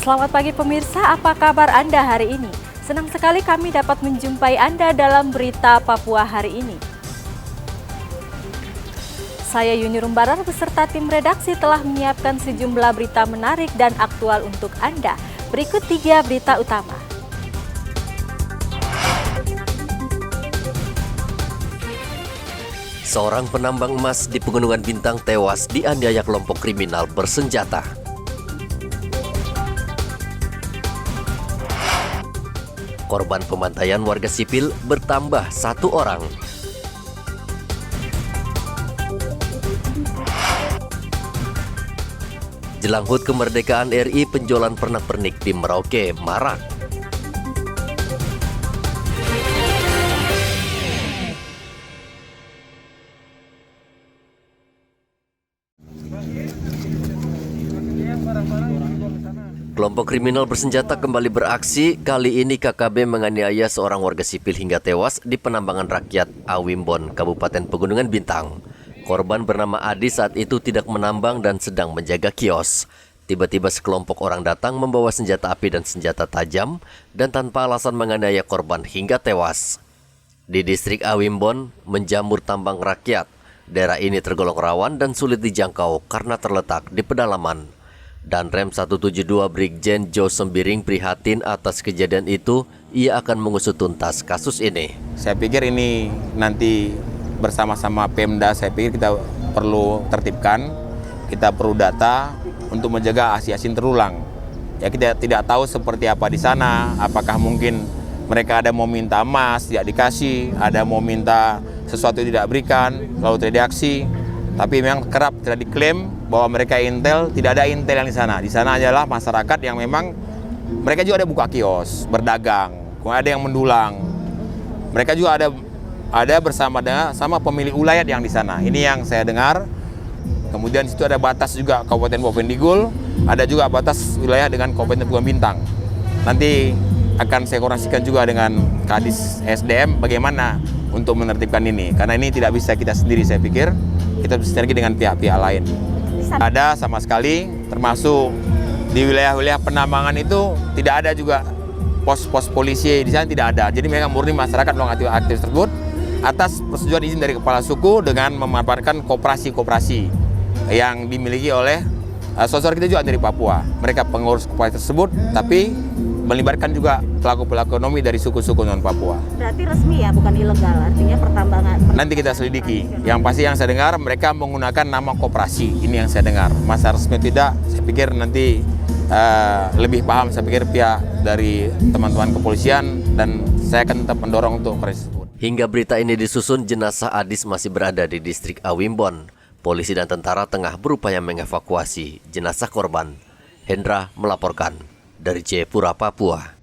Selamat pagi pemirsa, apa kabar Anda hari ini? Senang sekali kami dapat menjumpai Anda dalam berita Papua hari ini. Saya Yuni Rumbarar beserta tim redaksi telah menyiapkan sejumlah berita menarik dan aktual untuk Anda. Berikut 3 berita utama. Seorang penambang emas di Pegunungan Bintang tewas dianiaya kelompok kriminal bersenjata. Korban pembantaian warga sipil bertambah 1 orang. Jelang HUT kemerdekaan RI, penjualan pernak-pernik di Merauke marak. Kelompok kriminal bersenjata kembali beraksi. Kali ini KKB menganiaya seorang warga sipil hingga tewas di penambangan rakyat Awimbon, Kabupaten Pegunungan Bintang. Korban bernama Adi saat itu tidak menambang dan sedang menjaga kios. Tiba-tiba sekelompok orang datang membawa senjata api dan senjata tajam dan tanpa alasan menganiaya korban hingga tewas. Di distrik Awimbon, menjamur tambang rakyat. Daerah ini tergolong rawan dan sulit dijangkau karena terletak di pedalaman. Dan Rem 172 Brigjen Jo Sembiring prihatin atas kejadian itu. Ia akan mengusut tuntas kasus ini. Saya pikir ini nanti bersama-sama Pemda, saya pikir kita perlu tertibkan, kita perlu data untuk menjaga aksi-aksi terulang. Ya, kita tidak tahu seperti apa di sana, apakah mungkin mereka ada mau minta emas tidak dikasih, ada mau minta sesuatu tidak berikan, lalu tidak diaksi. Tapi memang kerap tidak diklaim bahwa mereka intel, tidak ada intel yang di sana. Di sana adalah masyarakat yang memang mereka juga ada buka kios, berdagang, ada yang mendulang. Mereka juga ada bersama dengan sama pemilik ulayat yang di sana. Ini yang saya dengar. Kemudian di situ ada batas juga Kabupaten Bovendigul, ada juga batas wilayah dengan Kabupaten Pegunungan Bintang. Nanti akan saya koordinasikan juga dengan Kadis SDM bagaimana untuk menertibkan ini. Karena ini tidak bisa kita sendiri, saya pikir kita bersinergi dengan pihak-pihak lain. Ada sama sekali, termasuk di wilayah-wilayah penambangan itu tidak ada juga pos-pos polisi di sana, tidak ada. Jadi mereka murni masyarakat melakukan aktivitas tersebut atas persetujuan izin dari kepala suku dengan memanfaatkan koperasi-koperasi yang dimiliki oleh saudara kita juga dari Papua. Mereka pengurus koperasi tersebut, tapi melibatkan juga pelaku-pelaku ekonomi dari suku-suku non-Papua. Berarti resmi ya, bukan ilegal, artinya pertambangan. Nanti kita selidiki. Yang pasti yang saya dengar mereka menggunakan nama koperasi. Ini yang saya dengar. Masa resmi tidak, saya pikir nanti lebih paham, saya pikir pihak dari teman-teman kepolisian, dan saya akan tetap mendorong untuk koperasi tersebut. Hingga berita ini disusun, jenazah Adis masih berada di distrik Awimbon. Polisi dan tentara tengah berupaya mengevakuasi jenazah korban. Hendra melaporkan dari Jayapura, Papua.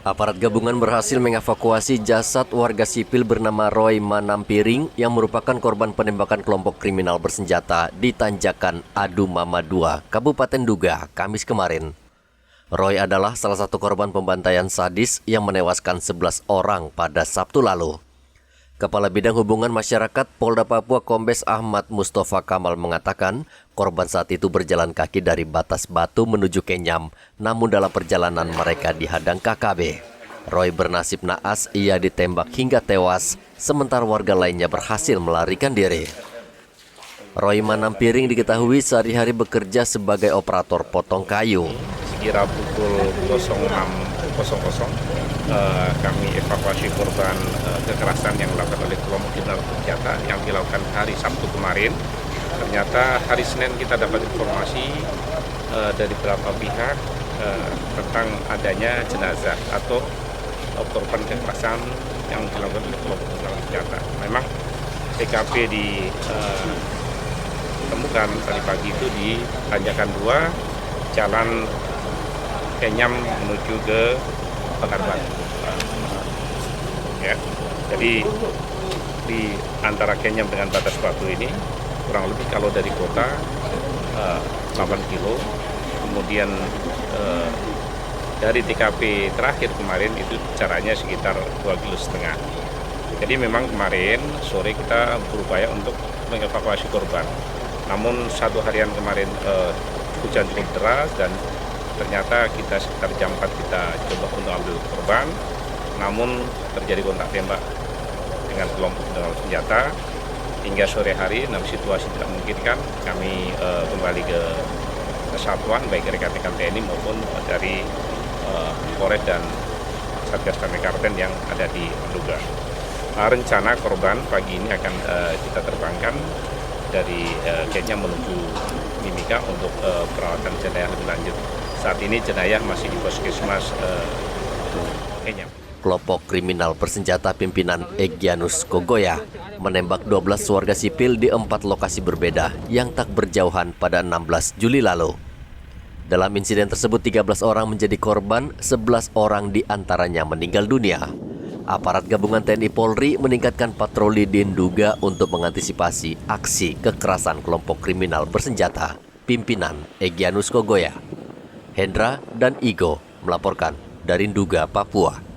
Aparat gabungan berhasil mengevakuasi jasad warga sipil bernama Roy Manampiring yang merupakan korban penembakan kelompok kriminal bersenjata di Tanjakan Adu Mama 2, Kabupaten Duga, Kamis kemarin. Roy adalah salah satu korban pembantaian sadis yang menewaskan 11 orang pada Sabtu lalu. Kepala Bidang Hubungan Masyarakat Polda Papua Kombes Ahmad Mustafa Kamal mengatakan korban saat itu berjalan kaki dari Batas Batu menuju Kenyam, namun dalam perjalanan mereka dihadang KKB. Roy bernasib naas, ia ditembak hingga tewas, sementara warga lainnya berhasil melarikan diri. Roy Manampiring diketahui sehari-hari bekerja sebagai operator potong kayu. Sekira pukul 06.00 kami evakuasi korban kekerasan yang dilakukan oleh kelompok kriminal bersenjata yang dilakukan hari Sabtu kemarin. Ternyata hari Senin kita dapat informasi dari beberapa pihak tentang adanya jenazah atau korban kekerasan yang dilakukan oleh kelompok kriminal bersenjata. Memang TKP ditemukan tadi pagi itu di Tanjakan 2, Jalan Kenyam menuju ke Pekanbaru. Ya, jadi di antara Kenyam dengan Batas Batu ini kurang lebih kalau dari kota 8 kilo, kemudian dari TKP terakhir kemarin itu jaraknya sekitar 2,5 kilo. Jadi memang kemarin sore kita berupaya untuk mengevakuasi korban. Namun satu harian kemarin hujan cukup deras dan ternyata kita sekitar jam 4 kita coba untuk ambil korban. Namun terjadi kontak tembak dengan kelompok dengan senjata. Hingga sore hari, namun situasi tidak memungkinkan, kami kembali ke kesatuan baik rekan-rekan TNI maupun dari Polres dan Satgas Damai Karten yang ada di Nduga. Rencana korban pagi ini akan kita terbangkan dari gate-nya menuju Mimika untuk perawatan jenayah lebih lanjut. Saat ini jenayah masih di Puskesmas Enyam. Kelompok kriminal bersenjata pimpinan Egyanus Kogoya menembak 12 warga sipil di 4 lokasi berbeda yang tak berjauhan pada 16 Juli lalu. Dalam insiden tersebut 13 orang menjadi korban, 11 orang diantaranya meninggal dunia. Aparat gabungan TNI Polri meningkatkan patroli di Nduga untuk mengantisipasi aksi kekerasan kelompok kriminal bersenjata pimpinan Egyanus Kogoya. Hendra dan Igo melaporkan dari Nduga, Papua.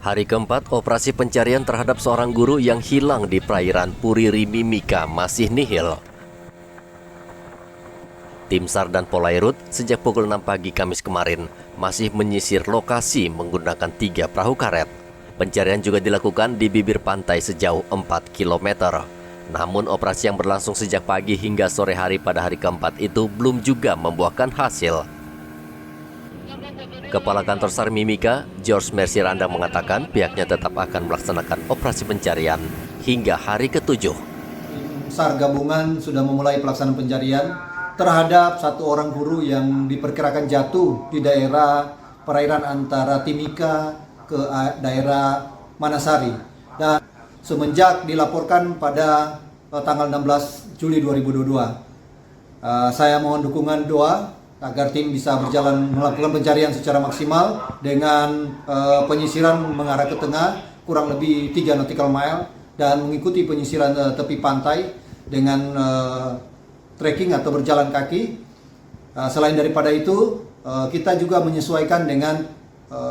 Hari keempat, operasi pencarian terhadap seorang guru yang hilang di perairan Puriri Mimika masih nihil. Tim SAR dan Polairut sejak pukul 6 pagi Kamis kemarin masih menyisir lokasi menggunakan 3 perahu karet. Pencarian juga dilakukan di bibir pantai sejauh 4 km. Namun operasi yang berlangsung sejak pagi hingga sore hari pada hari keempat itu belum juga membuahkan hasil. Kepala Kantor SAR Mimika, George Mersiranda mengatakan pihaknya tetap akan melaksanakan operasi pencarian hingga hari ke-7. SAR gabungan sudah memulai pelaksanaan pencarian terhadap 1 orang guru yang diperkirakan jatuh di daerah perairan antara Timika ke daerah Manasari. Dan semenjak dilaporkan pada tanggal 16 Juli 2022, saya mohon dukungan doa agar tim bisa berjalan melakukan pencarian secara maksimal dengan penyisiran mengarah ke tengah kurang lebih 3 nautical mile dan mengikuti penyisiran tepi pantai dengan trekking atau berjalan kaki. Selain daripada itu, kita juga menyesuaikan dengan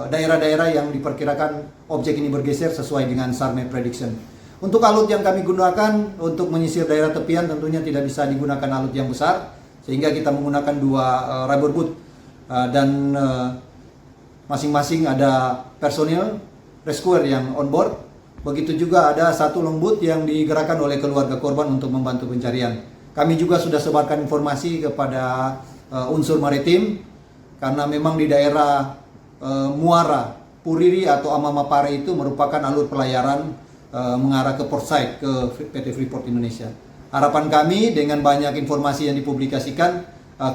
daerah-daerah yang diperkirakan objek ini bergeser sesuai dengan SAR Map Prediction. Untuk alut yang kami gunakan untuk menyisir daerah tepian tentunya tidak bisa digunakan alut yang besar, sehingga kita menggunakan 2 rubber boat dan masing-masing ada personil rescuer yang on board. Begitu juga ada 1 longboat yang digerakkan oleh keluarga korban untuk membantu pencarian. Kami juga sudah sebarkan informasi kepada unsur maritim karena memang di daerah Muara, Puriri atau Amamapare itu merupakan alur pelayaran mengarah ke port side ke PT Freeport Indonesia. Harapan kami dengan banyak informasi yang dipublikasikan,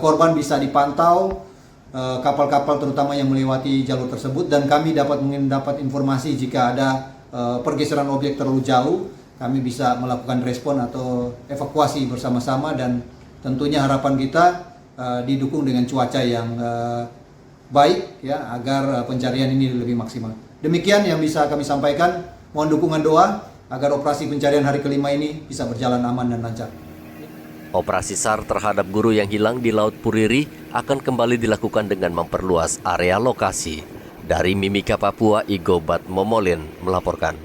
korban bisa dipantau, kapal-kapal terutama yang melewati jalur tersebut, dan kami dapat mendapat informasi jika ada pergeseran objek terlalu jauh, kami bisa melakukan respon atau evakuasi bersama-sama, dan tentunya harapan kita didukung dengan cuaca yang baik ya agar pencarian ini lebih maksimal. Demikian yang bisa kami sampaikan. Mohon dukungan doa agar operasi pencarian hari kelima ini bisa berjalan aman dan lancar. Operasi SAR terhadap guru yang hilang di Laut Puriri akan kembali dilakukan dengan memperluas area lokasi. Dari Mimika, Papua, Igo Bat Momolin melaporkan.